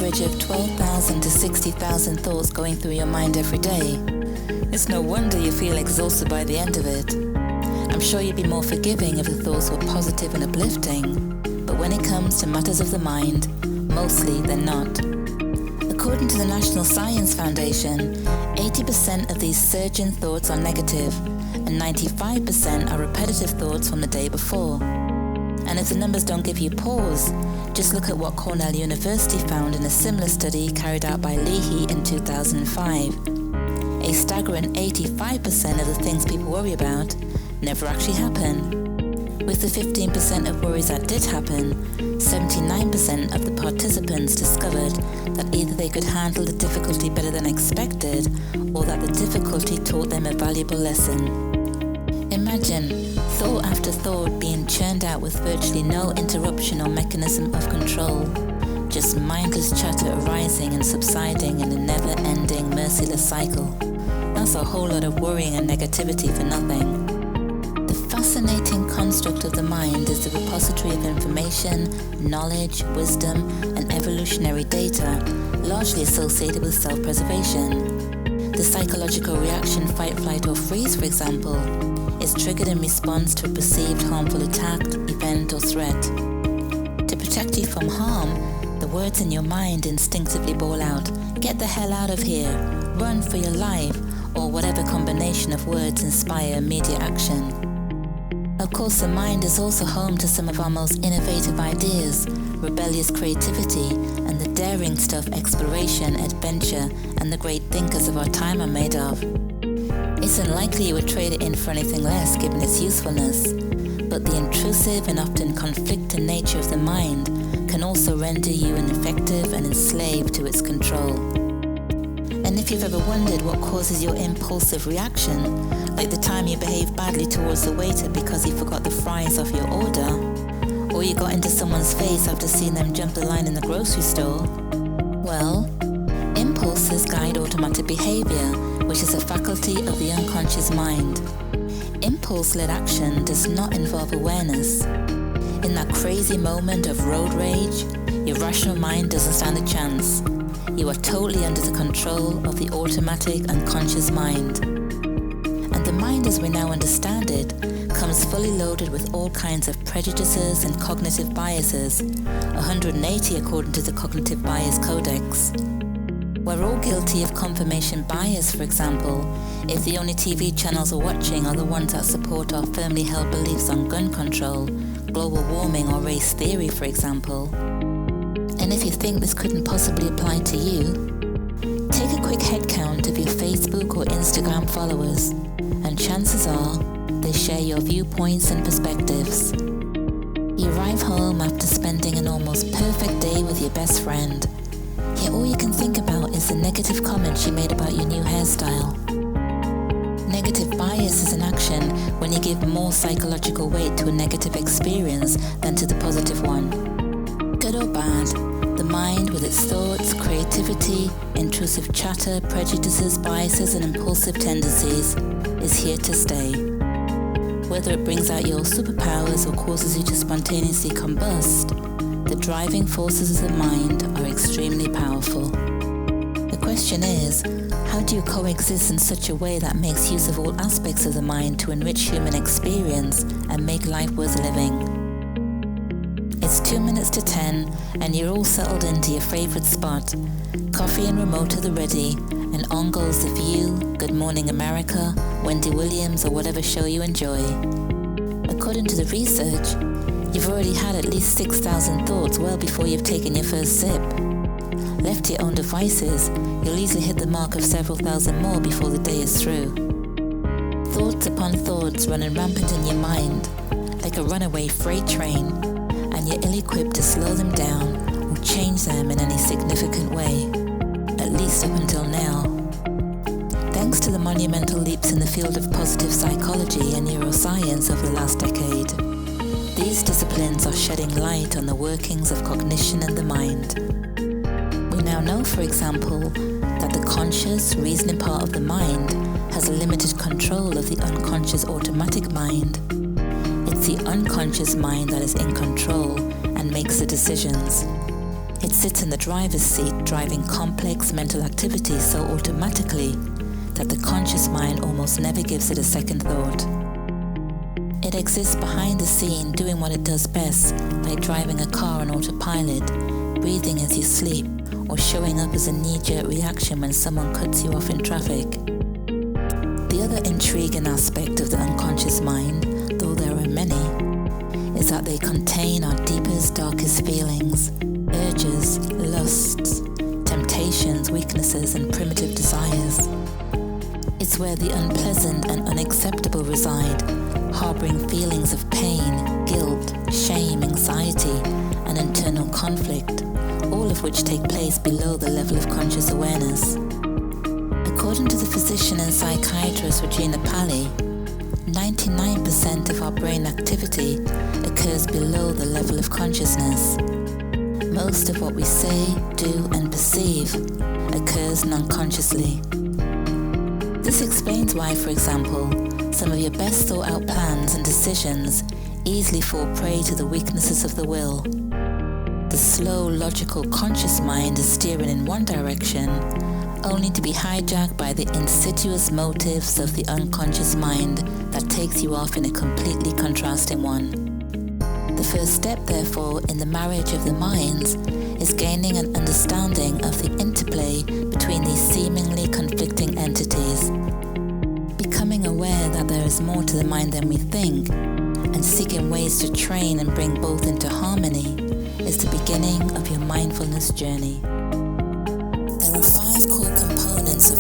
average of 12,000 to 60,000 thoughts going through your mind every day. It's no wonder you feel exhausted by the end of it. I'm sure you'd be more forgiving if the thoughts were positive and uplifting, but when it comes to matters of the mind, mostly they're not. According to the National Science Foundation, 80% of these surging thoughts are negative, and 95% are repetitive thoughts from the day before. And if the numbers don't give you pause, just look at what Cornell University found in a similar study carried out by Leahy in 2005. A staggering 85% of the things people worry about never actually happen. With the 15% of worries that did happen, 79% of the participants discovered that either they could handle the difficulty better than expected, or that the difficulty taught them a valuable lesson. Imagine thought after thought being churned out with virtually no interruption or mechanism of control, just mindless chatter arising and subsiding in a never-ending, merciless cycle. That's a whole lot of worrying and negativity for nothing. The fascinating construct of the mind is the repository of information, knowledge, wisdom, and evolutionary data, largely associated with self-preservation. The psychological reaction fight, flight, or freeze, for example, is triggered in response to a perceived harmful attack, event, or threat. To protect you from harm, the words in your mind instinctively bawl out, "Get the hell out of here," "Run for your life," or whatever combination of words inspire immediate action. Of course, the mind is also home to some of our most innovative ideas, rebellious creativity, and the daring stuff exploration, adventure, and the great thinkers of our time are made of. It's unlikely you would trade it in for anything less given its usefulness, but the intrusive and often conflicting nature of the mind can also render you ineffective and enslaved to its control. And if you've ever wondered what causes your impulsive reaction, like the time you behaved badly towards the waiter because he forgot the fries off your order, or you got into someone's face after seeing them jump the line in the grocery store, well, impulses guide automatic behavior, which is a faculty of the unconscious mind. Impulse-led action does not involve awareness. In that crazy moment of road rage, your rational mind doesn't stand a chance. You are totally under the control of the automatic unconscious mind. And the mind as we now understand it comes fully loaded with all kinds of prejudices and cognitive biases, 180 according to the Cognitive Bias Codex. We're all guilty of confirmation bias, for example, if the only TV channels we're watching are the ones that support our firmly held beliefs on gun control, global warming, or race theory, for example. And if you think this couldn't possibly apply to you, take a quick head count of your Facebook or Instagram followers, and chances are they share your viewpoints and perspectives. You arrive home after spending an almost perfect day with your best friend, yet all you can think about is the negative comment she made about your new hairstyle. Negative bias is in action when you give more psychological weight to a negative experience than to the positive one. Good or bad, the mind with its thoughts, creativity, intrusive chatter, prejudices, biases, and impulsive tendencies is here to stay. Whether it brings out your superpowers or causes you to spontaneously combust, the driving forces of the mind are extremely powerful. The question is, how do you coexist in such a way that makes use of all aspects of the mind to enrich human experience and make life worth living? It's 2 minutes to 10 and you're all settled into your favorite spot. Coffee and remote at the ready, and on goes The View, Good Morning America, Wendy Williams, or whatever show you enjoy. According to the research, you've already had at least 6,000 thoughts well before you've taken your first sip. Left to your own devices, you'll easily hit the mark of several thousand more before the day is through. Thoughts upon thoughts running rampant in your mind, like a runaway freight train, and you're ill-equipped to slow them down or change them in any significant way, at least up until now. Thanks to the monumental leaps in the field of positive psychology and neuroscience over the last decade, these disciplines are shedding light on the workings of cognition and the mind. We now know, for example, that the conscious, reasoning part of the mind has limited control of the unconscious automatic mind. It's the unconscious mind that is in control and makes the decisions. It sits in the driver's seat, driving complex mental activities so automatically that the conscious mind almost never gives it a second thought. It exists behind the scene, doing what it does best, like driving a car on autopilot, breathing as you sleep, or showing up as a knee-jerk reaction when someone cuts you off in traffic. The other intriguing aspect of the unconscious mind, though there are many, is that they contain our deepest, darkest feelings, urges, lusts, temptations, weaknesses, and primitive desires. It's where the unpleasant and unacceptable reside, harboring feelings of pain, guilt, shame, anxiety, and internal conflict, all of which take place below the level of conscious awareness. According to the physician and psychiatrist Regina Pally, 99% of our brain activity occurs below the level of consciousness. Most of what we say, do, and perceive occurs non-consciously. This explains why, for example, some of your best thought out plans and decisions easily fall prey to the weaknesses of the will. The slow, logical, conscious mind is steering in one direction, only to be hijacked by the insidious motives of the unconscious mind that takes you off in a completely contrasting one. The first step, therefore, in the marriage of the minds is gaining an understanding of the interplay between these seemingly conflicting entities. Becoming aware that there is more to the mind than we think, and seeking ways to train and bring both into harmony, is the beginning of your mindfulness journey. There are 5 core components of